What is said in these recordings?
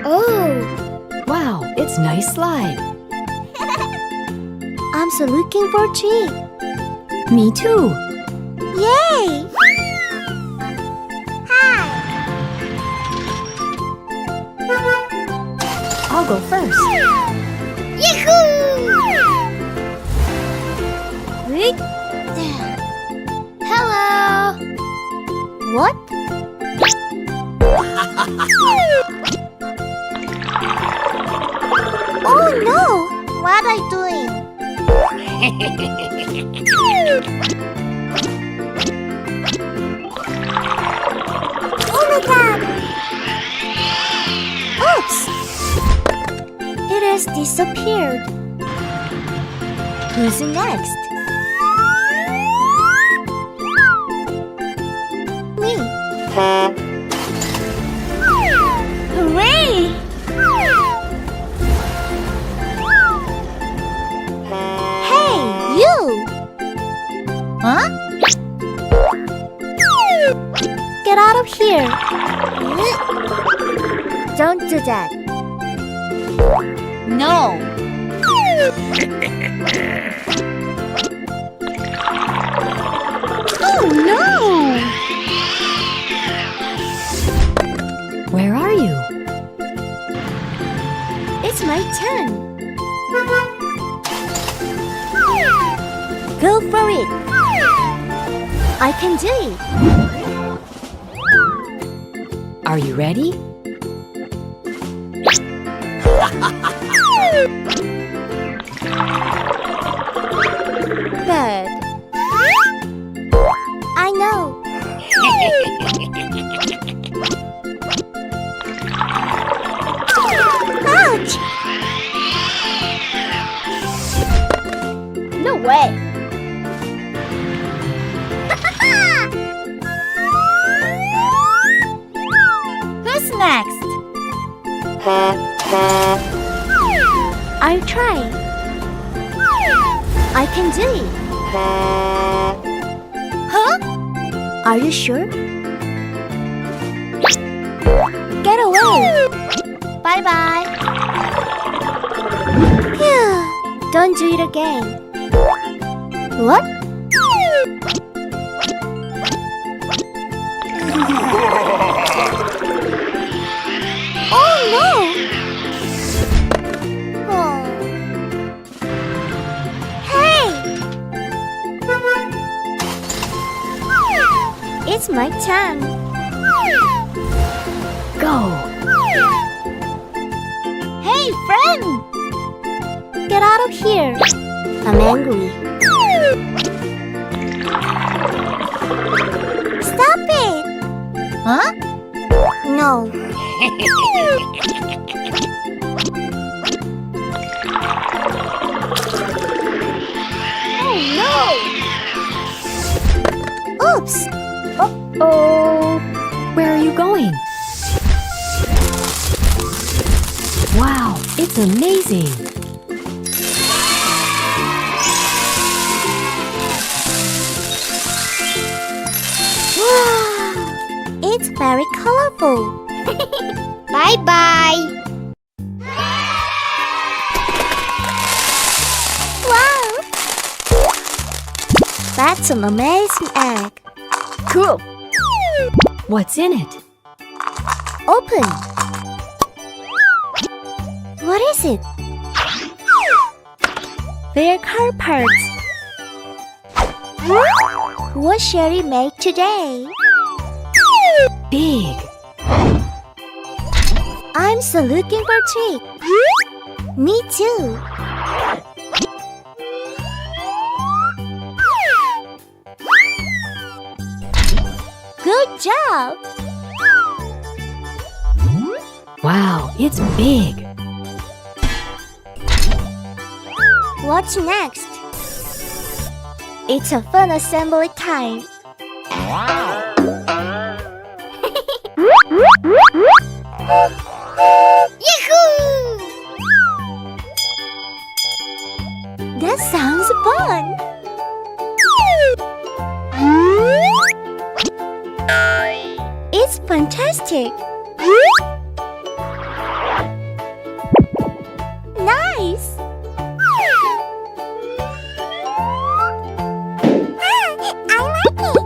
Oh! Wow, it's nice slide. I'm so looking for a treat. Me too. Yay! Hi! I'll go first. Yahoo! Hello! What? Oh no! What are you doing? Oh my god! Oops! It has disappeared. Who's next? Me. Hooray! Hey, you! Huh? Get out of here! Don't do that. No! Oh no! Where are you? It's my turn. Go for it. I can do it. Are you ready? Bird. I know. Ouch! No way. Who's next? I'll try. I can do it. Huh? Are you sure? Get away! Bye-bye. Phew! Don't do it again. What? Oh no! Oh. Hey! It's my turn. Go! Hey, friend! Get out of here. I'm angry. Stop it! Huh? No. Oh no! Oops! Oh, where are you going? Wow, it's amazing. Wow! It's very colorful. Bye-bye. Wow! That's an amazing egg. Cool. What's in it? Open. What is it? They're car parts. What shall we make today? Big. I'm so looking for a treat. Me too. Good job. Wow, it's big. What's next? It's a fun assembly time. Yahoo! That sounds fun. stick. Nice. I like it.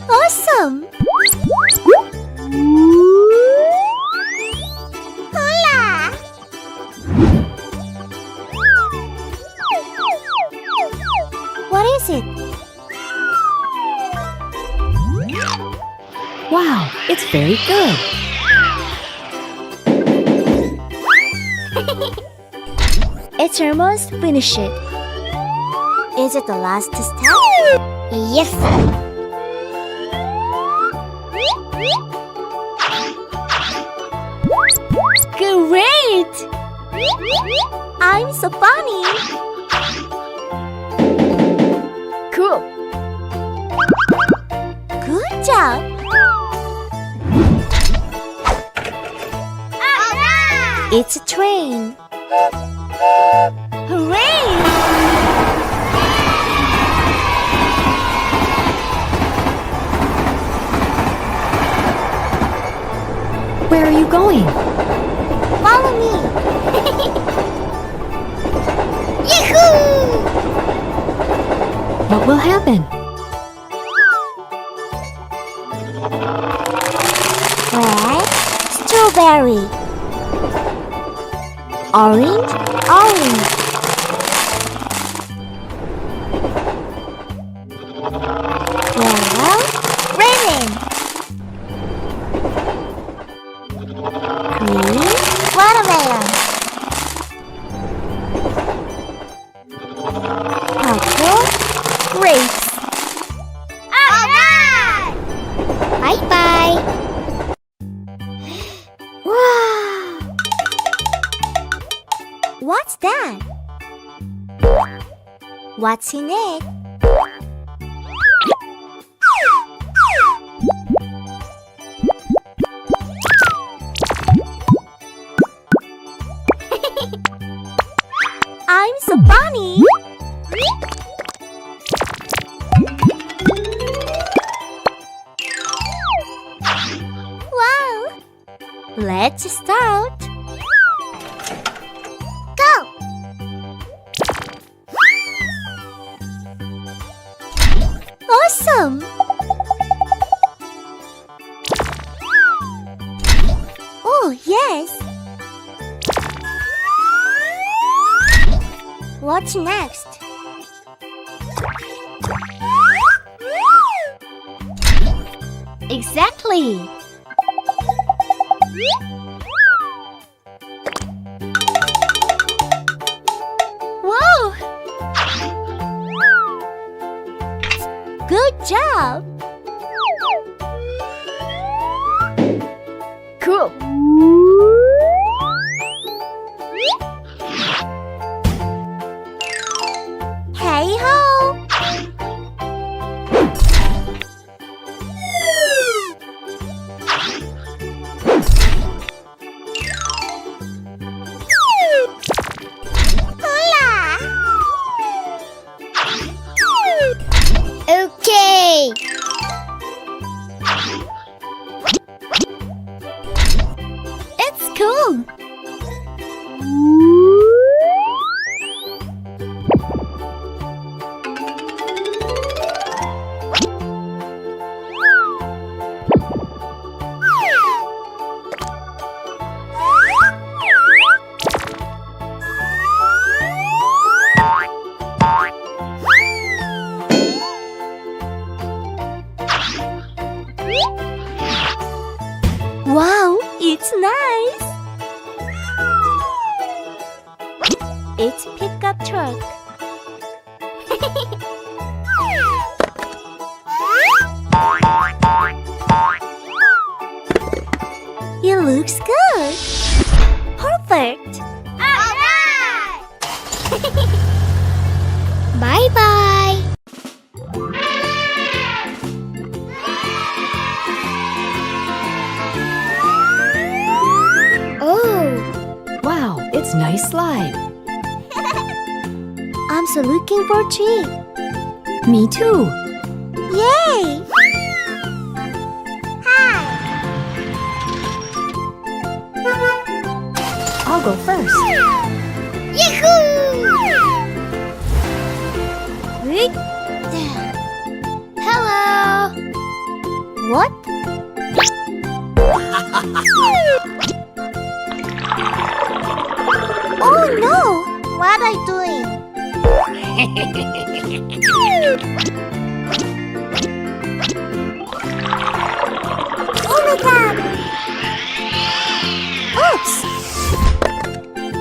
Awesome. Hola. What is it? Wow, it's very good. It's almost finished. Is it the last step? Yes. Great! I'm so funny. Cool. Good job. It's a train. Hooray! Where are you going? Follow me. Yahoo! What will happen? Red, strawberry. Orange, orange. Yellow, green. Green, watermelon. Purple, grapes. Alright! Bye-bye. Wow! What's that? What's in it? I'm so funny. Wow! Let's start. Go! Awesome! Oh, yes! What's next? Exactly! Whoa! Good job! Cool. Hey ho! Hola! Okay. It's cool. Wow, it's nice. It's pickup truck. It looks good. Perfect. Alright. Bye bye. Oh, Wow, it's nice slide. I'm so looking for a tree. Me too. Yay! Hi! I'll go first. Yahoo! Hello! What? Oh no! What are you doing? Oh my god! Oops!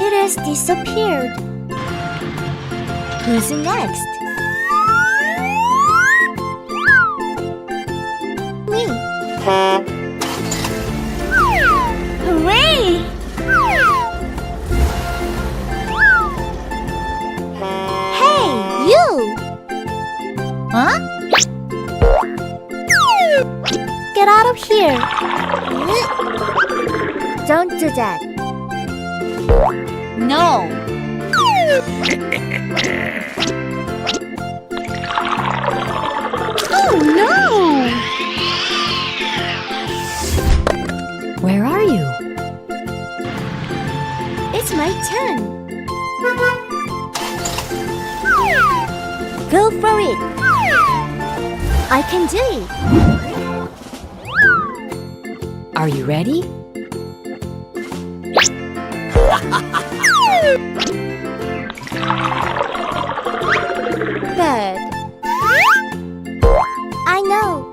It has disappeared. Who's next? Me. Hooray! Hey, you! Huh? Get out of here! Don't do that. No! Oh no! Where are you? It's my turn. Go for it. I can do it. Are you ready? Good. I know.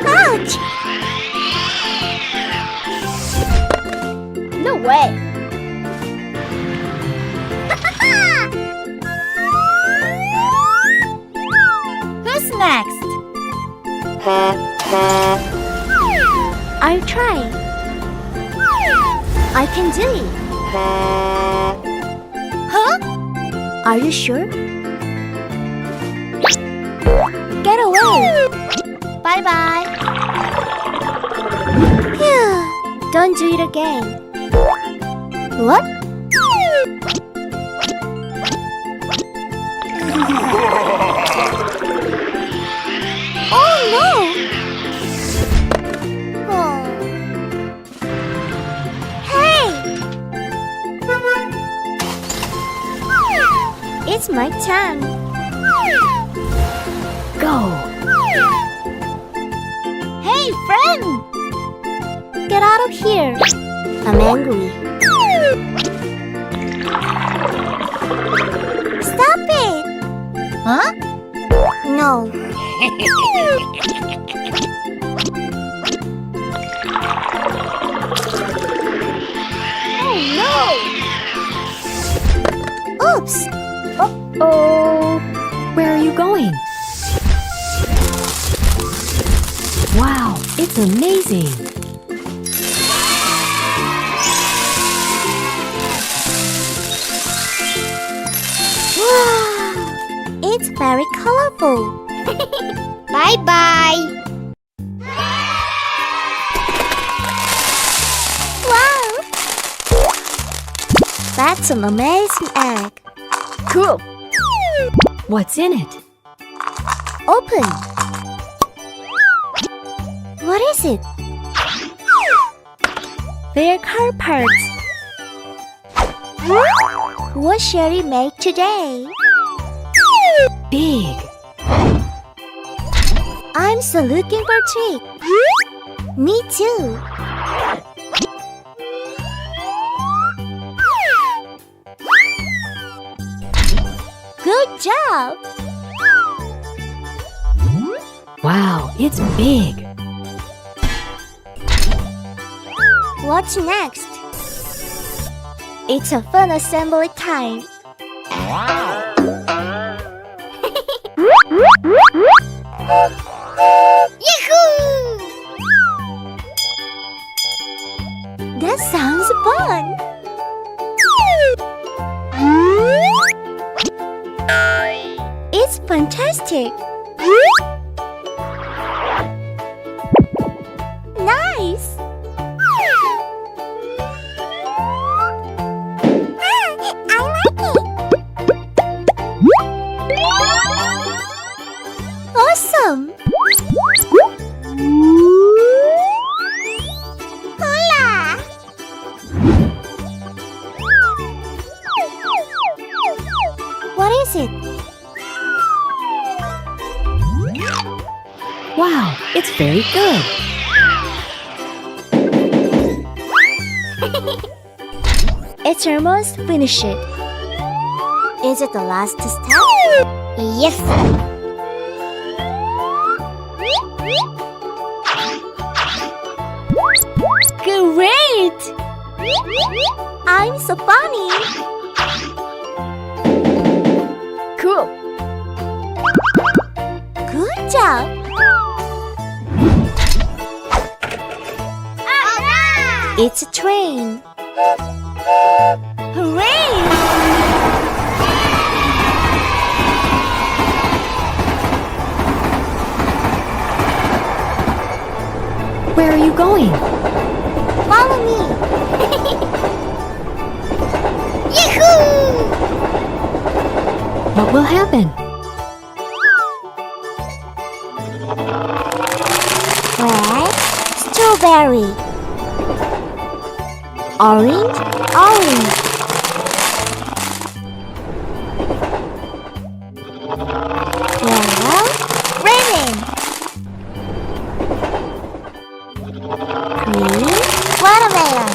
Ouch! No way. Who's next? I'll try. I can do it. Huh? Are you sure? Get away! Bye-bye. Phew. Don't do it again. What? Oh no! Oh. Hey! It's my turn. Go! Hey, friend! Get out of here. I'm angry. Stop it! Huh? No. Oh no! Oops! Oh, where are you going? Wow, it's amazing. Wow! It's very colorful. Bye-bye. Wow! That's an amazing egg. Cool. What's in it? Open. What is it? They're car parts. What shall we make today? Big. I'm so looking for treat. Me too. Good job. Wow, it's big. What's next? It's a fun assembly time. Yahoo! That sounds fun. It's fantastic. Nice. I like it. Wow, it's very good. It's almost finished. Is it the last step? Yes. Great! I'm so funny. Cool. Good job. It's a train. Hooray! Where are you going? Follow me. Yahoo! What will happen? Red, strawberry. Orange, orange. Yellow, lemon. Green, watermelon.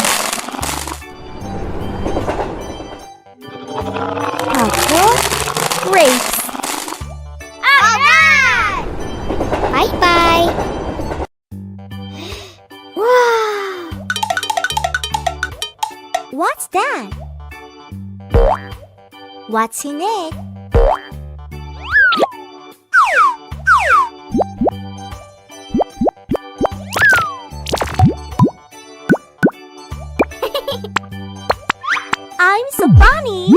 Purple, grapes. Alright! Bye-bye. Wow! What's that? What's in it? I'm so funny!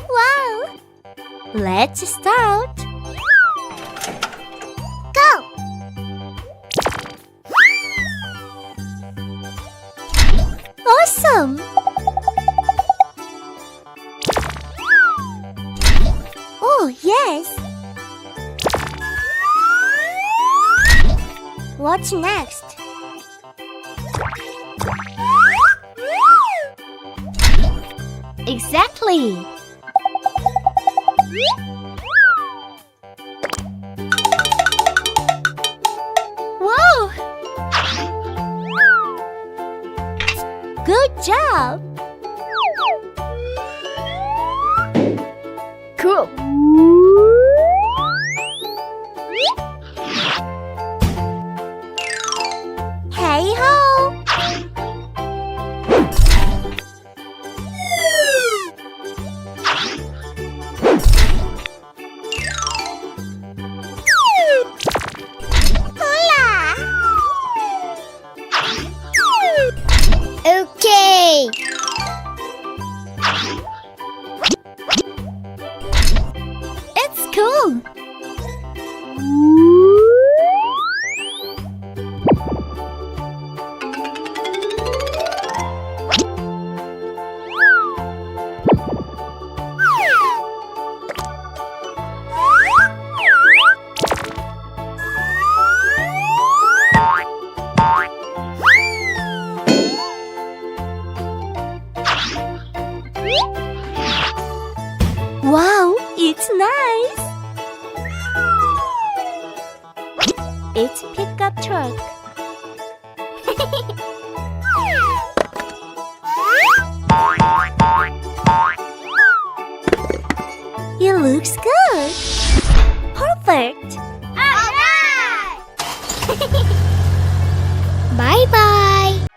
Wow! Let's start! Go! Awesome! Oh, yes! What's next? Exactly! Whoa! Good job! Cool. Hey ho! Hola! Okay. It's cool. Wow, it's nice. It's pickup truck. It looks good. Perfect. Alright. Bye-bye.